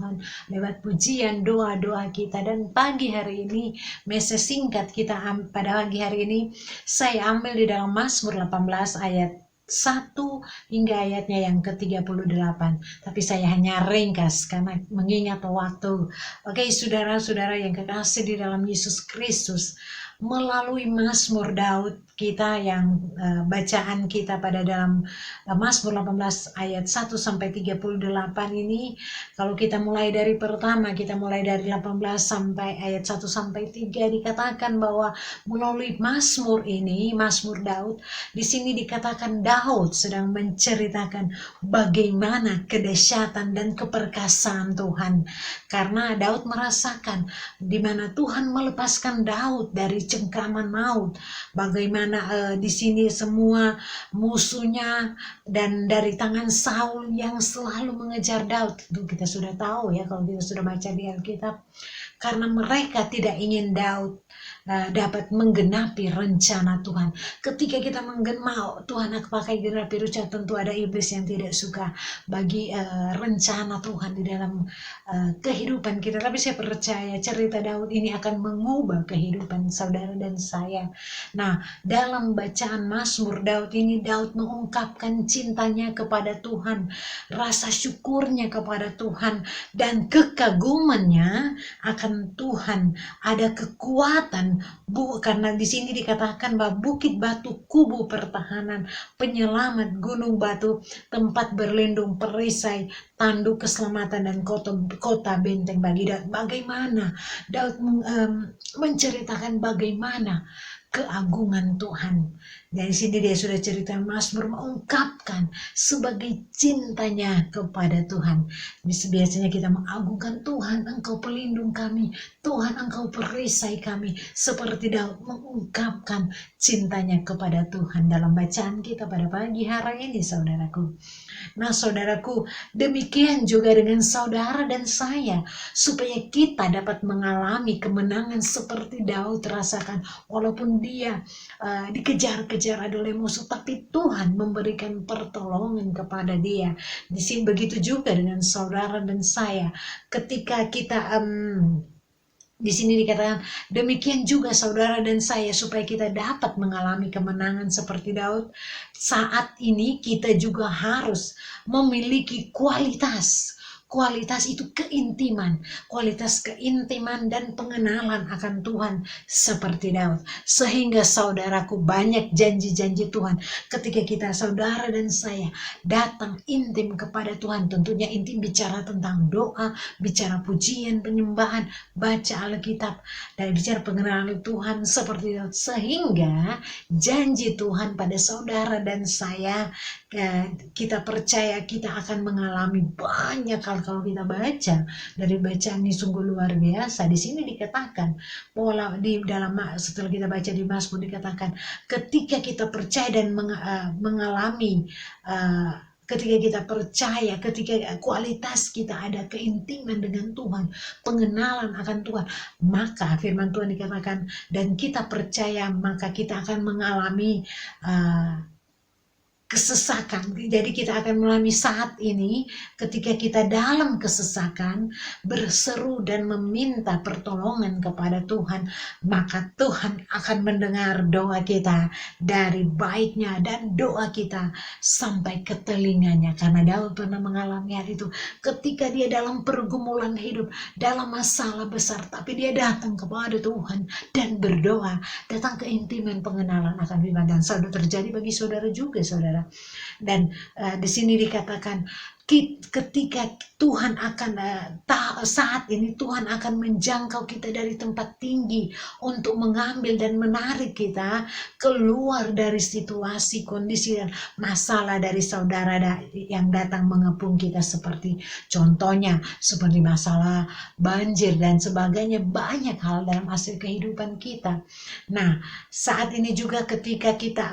Tuhan, lewat pujian doa-doa kita. Dan pagi hari ini, message singkat kita pada pagi hari ini, saya ambil di dalam Mazmur 18 ayat 1 hingga ayatnya yang ke-38. Tapi saya hanya ringkas karena mengingat waktu. Oke, saudara-saudara yang kekasih di dalam Yesus Kristus, melalui Mazmur Daud kita yang bacaan kita pada dalam Mazmur 18 ayat 1 sampai 38 ini, kalau kita mulai dari pertama, kita mulai dari 18 sampai ayat 1 sampai 3, dikatakan bahwa melalui Mazmur ini, Mazmur Daud, di sini dikatakan Daud sedang menceritakan bagaimana kedahsyatan dan keperkasaan Tuhan, karena Daud merasakan di mana Tuhan melepaskan Daud dari cengkraman maut, bagaimana di sini semua musuhnya dan dari tangan Saul yang selalu mengejar Daud. Itu kita sudah tahu ya kalau kita sudah baca di Alkitab, karena mereka tidak ingin Daud dapat menggenapi rencana Tuhan. Ketika kita mau Tuhan pakai genapi rencana, tentu ada iblis yang tidak suka bagi rencana Tuhan di dalam kehidupan kita. Tapi saya percaya cerita Daud ini akan mengubah kehidupan saudara dan saya. Nah, dalam bacaan Mazmur Daud ini, Daud mengungkapkan cintanya kepada Tuhan, rasa syukurnya kepada Tuhan, dan kekagumannya akan Tuhan. Ada kekuatan, karena di sini dikatakan bahwa bukit batu kubu pertahanan, penyelamat, gunung batu, tempat berlindung perisai, tanduk keselamatan, dan kota benteng bagi Daud. Bagaimana Daud menceritakan bagaimana keagungan Tuhan. Dari sini dia sudah cerita, Mazmur mengungkapkan sebagai cintanya kepada Tuhan. Biasanya kita mengagungkan Tuhan, Engkau pelindung kami, Tuhan Engkau perisai kami. Seperti Daud mengungkapkan cintanya kepada Tuhan dalam bacaan kita pada pagi hari ini, saudaraku. Nah, saudaraku, demikian juga dengan saudara dan saya, supaya kita dapat mengalami kemenangan seperti Daud rasakan, walaupun dia dikejar-kejar oleh musuh, tapi Tuhan memberikan pertolongan kepada dia. Di sini begitu juga dengan saudara dan saya, ketika kita di sini dikatakan, demikian juga saudara dan saya, supaya kita dapat mengalami kemenangan seperti Daud. Saat ini kita juga harus memiliki kualitas itu keintiman, kualitas keintiman dan pengenalan akan Tuhan seperti Daud. Sehingga saudaraku, banyak janji-janji Tuhan ketika kita, saudara dan saya, datang intim kepada Tuhan. Tentunya intim bicara tentang doa, bicara pujian, penyembahan, baca Alkitab, dan bicara pengenalan Tuhan seperti Daud. Sehingga janji Tuhan pada saudara dan saya, kita percaya kita akan mengalami banyak hal. Kalau kita baca dari bacaan ini sungguh luar biasa. Di sini dikatakan bahwa di dalam, setelah kita baca di Mazmur, dikatakan ketika kita percaya dan mengalami, ketika kita percaya, ketika kualitas kita ada keintiman dengan Tuhan, pengenalan akan Tuhan, maka firman Tuhan dikatakan, dan kita percaya, maka kita akan mengalami kesesakan. Jadi kita akan mengalami saat ini, ketika kita dalam kesesakan, berseru dan meminta pertolongan kepada Tuhan, maka Tuhan akan mendengar doa kita dari baiknya, dan doa kita sampai ke telinganya. Karena Daud pernah mengalami hal itu, ketika dia dalam pergumulan hidup, dalam masalah besar, tapi dia datang kepada Tuhan dan berdoa, datang ke intiman pengenalan akan firman. Dan saudara, terjadi bagi saudara juga, saudara. Dan di sini dikatakan, ketika Tuhan akan saat ini Tuhan akan menjangkau kita dari tempat tinggi untuk mengambil dan menarik kita keluar dari situasi, kondisi, dan masalah dari saudara yang datang mengepung kita, seperti contohnya seperti masalah banjir dan sebagainya. Banyak hal dalam hasil kehidupan kita. Nah, saat ini juga ketika kita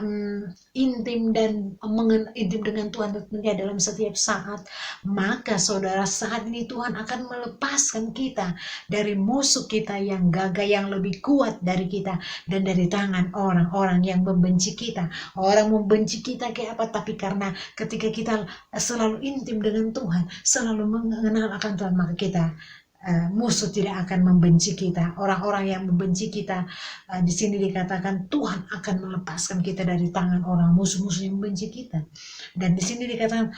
intim dengan Tuhan tentunya dalam setiap saat, Daud, maka saudara saat ini Tuhan akan melepaskan kita dari musuh kita yang gagah, yang lebih kuat dari kita, dan dari tangan orang-orang yang membenci kita. Orang membenci kita kayak apa? Tapi karena ketika kita selalu intim dengan Tuhan, selalu mengenal akan Tuhan, maka kita musuh tidak akan membenci kita. Orang-orang yang membenci kita, di sini dikatakan Tuhan akan melepaskan kita dari tangan orang musuh-musuh yang membenci kita. Dan di sini dikatakan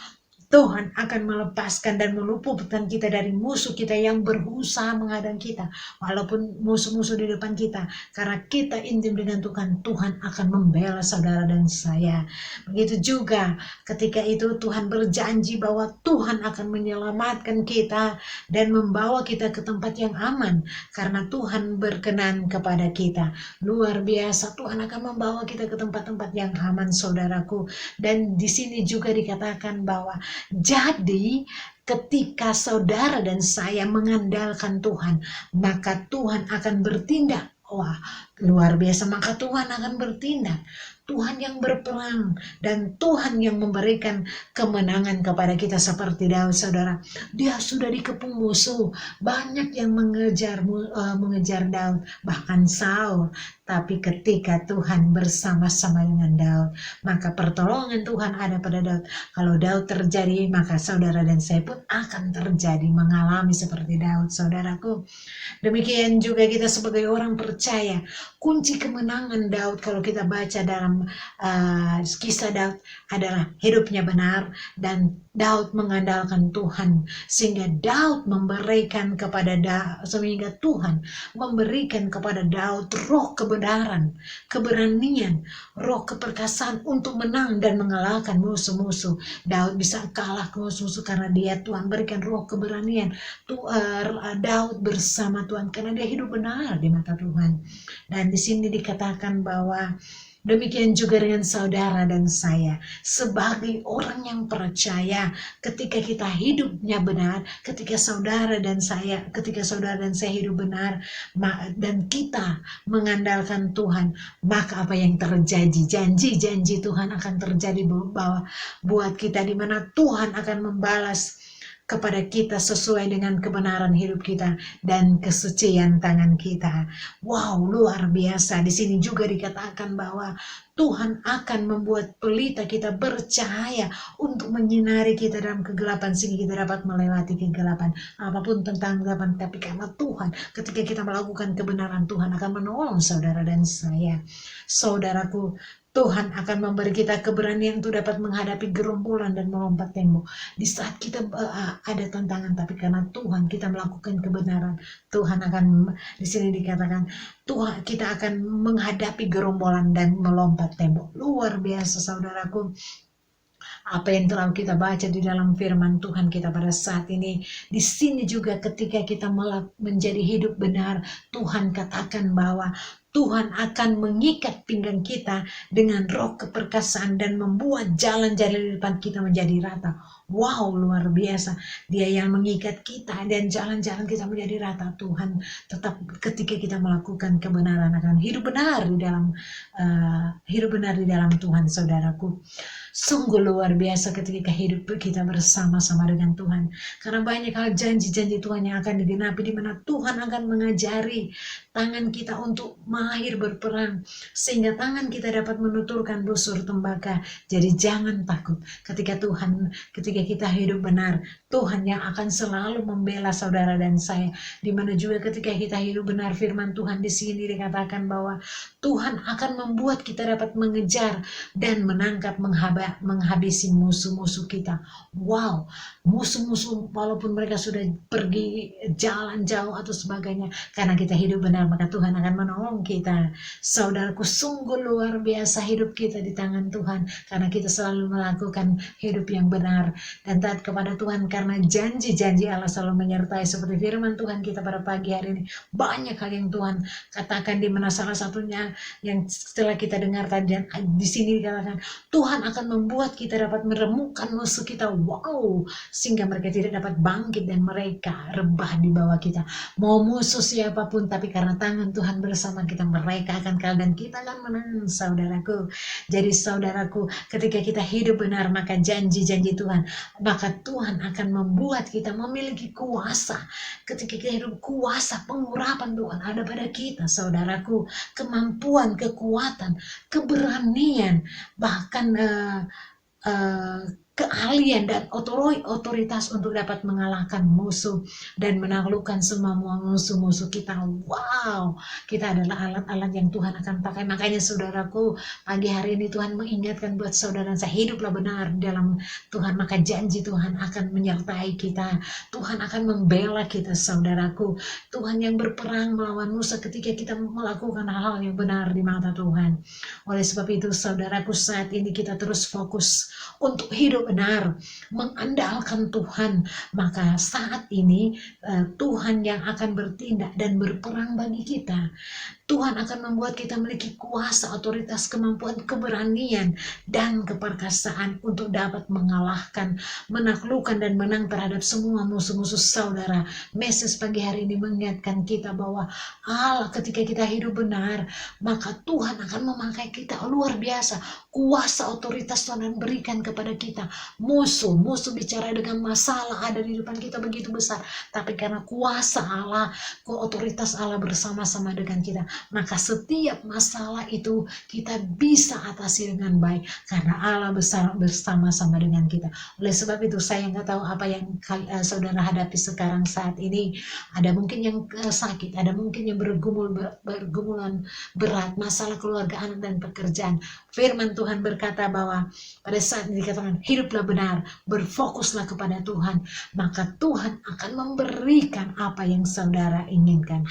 Tuhan akan melepaskan dan meluputkan kita dari musuh kita yang berusaha menghadang kita. Walaupun musuh-musuh di depan kita, karena kita intim dengan Tuhan, Tuhan akan membela saudara dan saya. Begitu juga ketika itu Tuhan berjanji bahwa Tuhan akan menyelamatkan kita dan membawa kita ke tempat yang aman, karena Tuhan berkenan kepada kita. Luar biasa, Tuhan akan membawa kita ke tempat-tempat yang aman, saudaraku. Dan di sini juga dikatakan bahwa jadi ketika saudara dan saya mengandalkan Tuhan, maka Tuhan akan bertindak. Wah, luar biasa, maka Tuhan akan bertindak. Tuhan yang berperang dan Tuhan yang memberikan kemenangan kepada kita seperti Daud, saudara. Dia sudah dikepung musuh, banyak yang mengejar Daud, bahkan Saul. Tapi ketika Tuhan bersama-sama dengan Daud, maka pertolongan Tuhan ada pada Daud. Kalau Daud terjadi, maka saudara dan saya pun akan terjadi, mengalami seperti Daud, saudaraku. Demikian juga kita sebagai orang percaya, kunci kemenangan Daud kalau kita baca dalam kisah Daud adalah hidupnya benar dan Daud mengandalkan Tuhan, sehingga Daud memberikan kepada sehingga Tuhan memberikan kepada Daud roh kebenaran, keberanian, roh keperkasaan untuk menang dan mengalahkan musuh-musuh. Daud bisa kalah ke musuh-musuh karena Tuhan berikan roh keberanian. Daud bersama Tuhan karena dia hidup benar di mata Tuhan. Dan di sini dikatakan bahwa demikian juga dengan saudara dan saya, sebagai orang yang percaya, ketika kita hidupnya benar, ketika saudara dan saya hidup benar, dan kita mengandalkan Tuhan, maka apa yang terjadi? Janji-janji Tuhan akan terjadi buat kita, di mana Tuhan akan membalas kepada kita sesuai dengan kebenaran hidup kita dan kesucian tangan kita. Wow, luar biasa. Di sini juga dikatakan bahwa Tuhan akan membuat pelita kita bercahaya untuk menyinari kita dalam kegelapan, sehingga kita dapat melewati kegelapan. Apapun tentang kegelapan, tapi karena Tuhan, ketika kita melakukan kebenaran, Tuhan akan menolong saudara dan saya. Saudaraku, Tuhan akan memberi kita keberanian untuk dapat menghadapi gerombolan dan melompat tembok. Di saat kita ada tantangan, tapi karena Tuhan kita melakukan kebenaran, Tuhan akan, di sini dikatakan, Tuhan kita akan menghadapi gerombolan dan melompat tembok. Luar biasa, saudaraku. Apa yang telah kita baca di dalam firman Tuhan kita pada saat ini. Di sini juga ketika kita menjadi hidup benar, Tuhan katakan bahwa Tuhan akan mengikat pinggang kita dengan roh keperkasaan dan membuat jalan-jalan di depan kita menjadi rata. Wow, luar biasa. Dia yang mengikat kita dan jalan-jalan kita menjadi rata. Tuhan tetap ketika kita melakukan kebenaran akan hidup benar di dalam Tuhan, saudaraku. Sungguh luar biasa ketika hidup kita bersama-sama dengan Tuhan. Karena banyak hal janji-janji Tuhan yang akan digenapi, di mana Tuhan akan mengajari tangan kita untuk mahir berperang, sehingga tangan kita dapat menuturkan busur tembaka. Jadi jangan takut ketika kita hidup benar. Tuhan yang akan selalu membela saudara dan saya. Di mana juga ketika kita hidup benar, firman Tuhan di sini dikatakan bahwa Tuhan akan membuat kita dapat mengejar dan menangkap, menghabisi musuh-musuh kita. Wow, musuh-musuh walaupun mereka sudah pergi jalan jauh atau sebagainya, karena kita hidup benar, maka Tuhan akan menolong kita. Saudaraku, sungguh luar biasa hidup kita di tangan Tuhan, karena kita selalu melakukan hidup yang benar dan taat kepada Tuhan, karena janji-janji Allah selalu menyertai. Seperti firman Tuhan kita pada pagi hari ini, banyak hal yang Tuhan katakan, di mana salah satunya yang setelah kita dengar tadi, dan di sini dikatakan Tuhan akan membuat kita dapat meremukkan musuh kita. Wow, sehingga mereka tidak dapat bangkit dan mereka rebah di bawah kita. Mau musuh siapapun, tapi karena tangan Tuhan bersama kita, mereka akan kalah dan kita akan menang, saudaraku. Jadi saudaraku, ketika kita hidup benar, maka janji-janji Tuhan, maka Tuhan akan membuat kita memiliki kuasa. Ketika kita hidup, kuasa pengurapan Tuhan ada pada kita, saudaraku. Kemampuan, kekuatan, keberanian, bahkan keahlian dan otoritas untuk dapat mengalahkan musuh dan menaklukkan semua musuh-musuh kita. Wow, kita adalah alat-alat yang Tuhan akan pakai. Makanya saudaraku, pagi hari ini Tuhan mengingatkan buat saudara, saya hiduplah benar dalam Tuhan, maka janji Tuhan akan menyertai kita. Tuhan akan membela kita, saudaraku. Tuhan yang berperang melawan musuh ketika kita melakukan hal-hal yang benar di mata Tuhan. Oleh sebab itu, saudaraku, saat ini kita terus fokus untuk hidup benar, mengandalkan Tuhan. Maka saat ini Tuhan yang akan bertindak dan berperang bagi kita. Tuhan akan membuat kita memiliki kuasa, otoritas, kemampuan, keberanian, dan keperkasaan untuk dapat mengalahkan, menaklukkan, dan menang terhadap semua musuh-musuh saudara. Message pagi hari ini mengingatkan kita bahwa Allah, ketika kita hidup benar, maka Tuhan akan memakai kita luar biasa. Kuasa, otoritas Tuhan berikan kepada kita. Musuh bicara dengan masalah ada di depan kita begitu besar, tapi karena kuasa Allah, otoritas Allah bersama-sama dengan kita, maka setiap masalah itu kita bisa atasi dengan baik karena Allah bersama-sama dengan kita. Oleh sebab itu, saya nggak tahu apa yang saudara hadapi sekarang saat ini. Ada mungkin yang sakit, ada mungkin yang bergumulan berat, masalah keluarga, anak, dan pekerjaan. Firman Tuhan berkata bahwa pada saat ini dikatakan, hiduplah benar, berfokuslah kepada Tuhan, maka Tuhan akan memberikan apa yang saudara inginkan.